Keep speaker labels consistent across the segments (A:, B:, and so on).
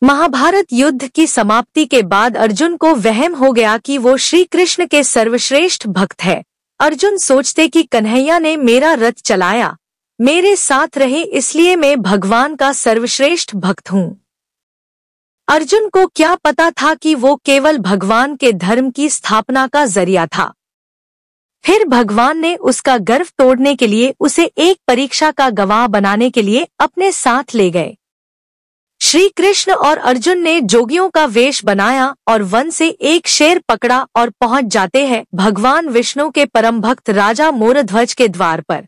A: महाभारत युद्ध की समाप्ति के बाद अर्जुन को वहम हो गया कि वो श्री कृष्ण के सर्वश्रेष्ठ भक्त है। अर्जुन सोचते कि कन्हैया ने मेरा रथ चलाया, मेरे साथ रहे, इसलिए मैं भगवान का सर्वश्रेष्ठ भक्त हूँ। अर्जुन को क्या पता था कि वो केवल भगवान के धर्म की स्थापना का जरिया था। फिर भगवान ने उसका गर्व तोड़ने के लिए उसे एक परीक्षा का गवाह बनाने के लिए अपने साथ ले गए। श्री कृष्ण और अर्जुन ने जोगियों का वेश बनाया और वन से एक शेर पकड़ा और पहुंच जाते हैं भगवान विष्णु के परम भक्त राजा मोरध्वज के द्वार पर।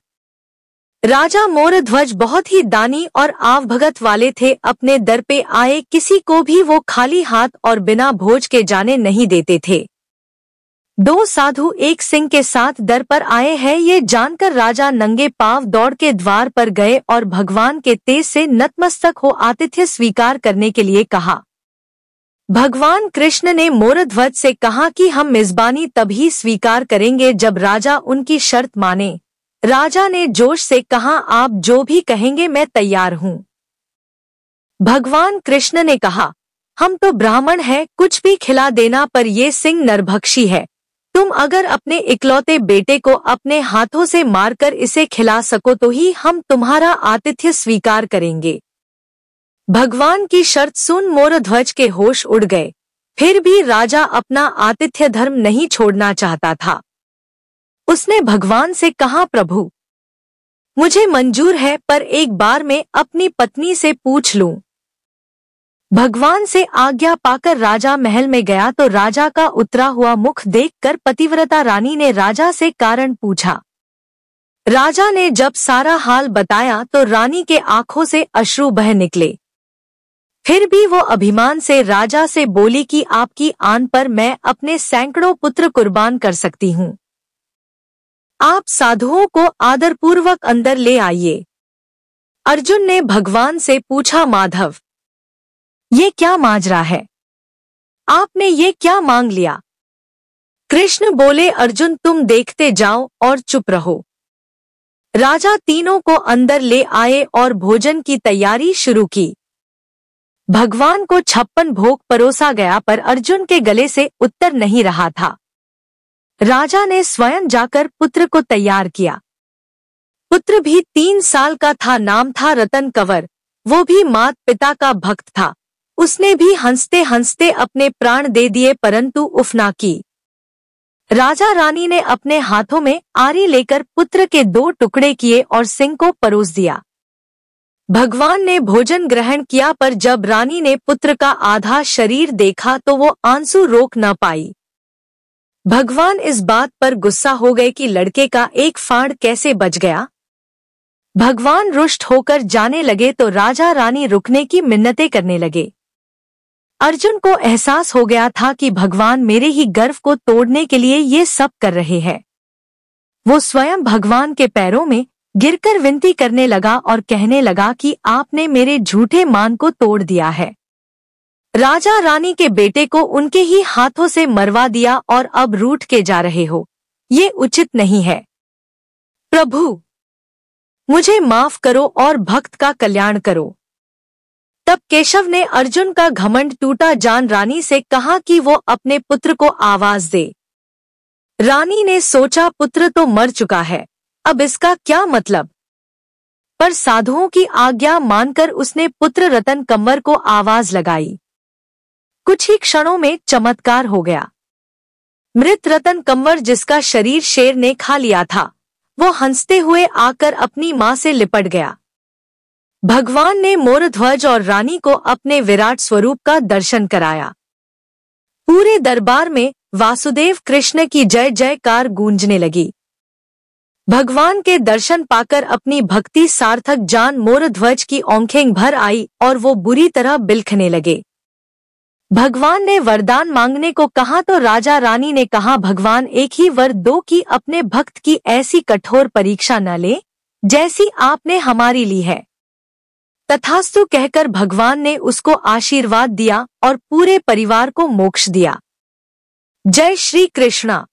A: राजा मोरध्वज बहुत ही दानी और आवभगत वाले थे। अपने दर पे आए किसी को भी वो खाली हाथ और बिना भोज के जाने नहीं देते थे। दो साधु एक सिंह के साथ दर पर आए हैं, ये जानकर राजा नंगे पांव दौड़ के द्वार पर गए और भगवान के तेज से नतमस्तक हो आतिथ्य स्वीकार करने के लिए कहा। भगवान कृष्ण ने मोरध्वज से कहा कि हम मेजबानी तभी स्वीकार करेंगे जब राजा उनकी शर्त माने। राजा ने जोश से कहा, आप जो भी कहेंगे मैं तैयार हूँ। भगवान कृष्ण ने कहा, हम तो ब्राह्मण हैं, कुछ भी खिला देना, पर ये सिंह नरभक्षी है। तुम अगर अपने इकलौते बेटे को अपने हाथों से मारकर इसे खिला सको तो ही हम तुम्हारा आतिथ्य स्वीकार करेंगे। भगवान की शर्त सुन मोरध्वज के होश उड़ गए। फिर भी राजा अपना आतिथ्य धर्म नहीं छोड़ना चाहता था। उसने भगवान से कहा, प्रभु मुझे मंजूर है, पर एक बार मैं अपनी पत्नी से पूछ लूं। भगवान से आज्ञा पाकर राजा महल में गया तो राजा का उतरा हुआ मुख देखकर पतिव्रता रानी ने राजा से कारण पूछा। राजा ने जब सारा हाल बताया तो रानी के आंखों से अश्रु बह निकले। फिर भी वो अभिमान से राजा से बोली कि आपकी आन पर मैं अपने सैकड़ों पुत्र कुर्बान कर सकती हूँ। आप साधुओं को आदरपूर्वक अंदर ले आइए। अर्जुन ने भगवान से पूछा, माधव ये क्या माजरा है? आपने ये क्या मांग लिया? कृष्ण बोले, अर्जुन तुम देखते जाओ और चुप रहो। राजा तीनों को अंदर ले आए और भोजन की तैयारी शुरू की। भगवान को 56 भोग परोसा गया, पर अर्जुन के गले से उत्तर नहीं रहा था। राजा ने स्वयं जाकर पुत्र को तैयार किया। पुत्र भी 3 साल का था, नाम था रतन कंवर। वो भी मात पिता का भक्त था। उसने भी हंसते हंसते अपने प्राण दे दिए, परंतु उफ ना की। राजा रानी ने अपने हाथों में आरी लेकर पुत्र के 2 टुकड़े किए और सिंह को परोस दिया। भगवान ने भोजन ग्रहण किया, पर जब रानी ने पुत्र का आधा शरीर देखा तो वो आंसू रोक न पाई। भगवान इस बात पर गुस्सा हो गए कि लड़के का एक फाड़ कैसे बच गया। भगवान रुष्ट होकर जाने लगे तो राजा रानी रुकने की मिन्नतें करने लगे। अर्जुन को एहसास हो गया था कि भगवान मेरे ही गर्व को तोड़ने के लिए ये सब कर रहे हैं। वो स्वयं भगवान के पैरों में गिरकर विनती करने लगा और कहने लगा कि आपने मेरे झूठे मान को तोड़ दिया है। राजा रानी के बेटे को उनके ही हाथों से मरवा दिया और अब रूठ के जा रहे हो, ये उचित नहीं है। प्रभु मुझे माफ करो और भक्त का कल्याण करो। तब केशव ने अर्जुन का घमंड टूटा जान रानी से कहा कि वो अपने पुत्र को आवाज दे। रानी ने सोचा, पुत्र तो मर चुका है, अब इसका क्या मतलब। पर साधुओं की आज्ञा मानकर उसने पुत्र रतन कंवर को आवाज लगाई। कुछ ही क्षणों में चमत्कार हो गया। मृत रतन कंवर, जिसका शरीर शेर ने खा लिया था, वो हंसते हुए आकर अपनी मां से लिपट गया। भगवान ने मोरध्वज और रानी को अपने विराट स्वरूप का दर्शन कराया। पूरे दरबार में वासुदेव कृष्ण की जय जयकार गूंजने लगी। भगवान के दर्शन पाकर अपनी भक्ति सार्थक जान मोरध्वज की आंखें भर आई और वो बुरी तरह बिलखने लगे। भगवान ने वरदान मांगने को कहा तो राजा रानी ने कहा, भगवान एक ही वर दो कि अपने भक्त की ऐसी कठोर परीक्षा न ले जैसी आपने हमारी ली है। तथास्तु कहकर भगवान ने उसको आशीर्वाद दिया और पूरे परिवार को मोक्ष दिया। जय श्री कृष्णा।